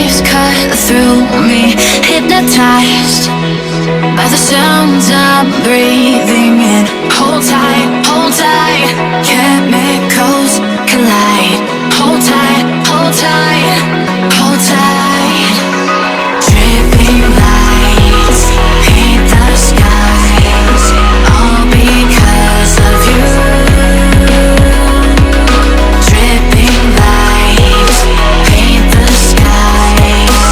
waves cut through me, hypnotized by the sounds I'm breathing in. Hold tight, chemicals collide. Hold tight, hold tight, hold tight. Dripping lights paint the skies, all because of you. Dripping lights paint the skies,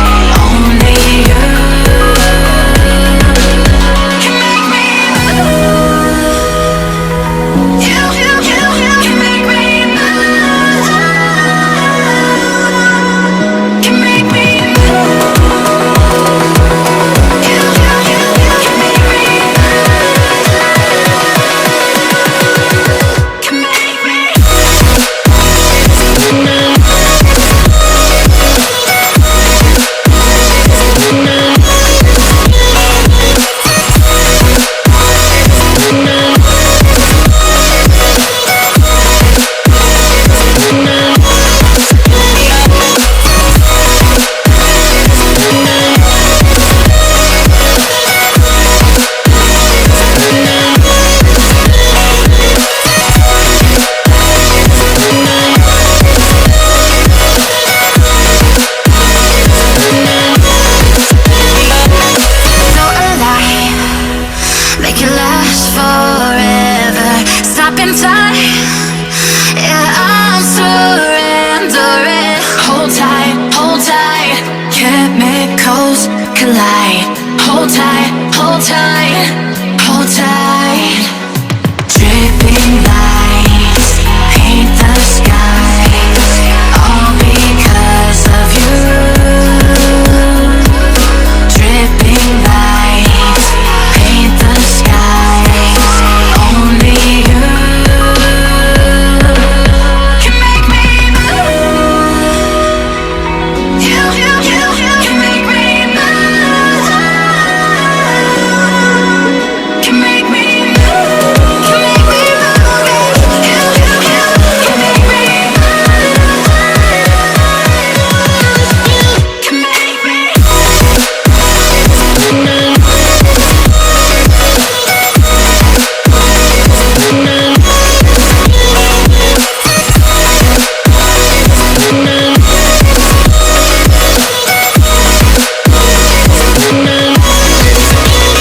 only you can make me move. You can make me move. Can make me move. You can make me move. Can make me. So alive, make it last forever. Stop in time, yeah, I'm surrendering. Hold tight, chemicals collide. Hold tight, hold tight, hold tight. Dripping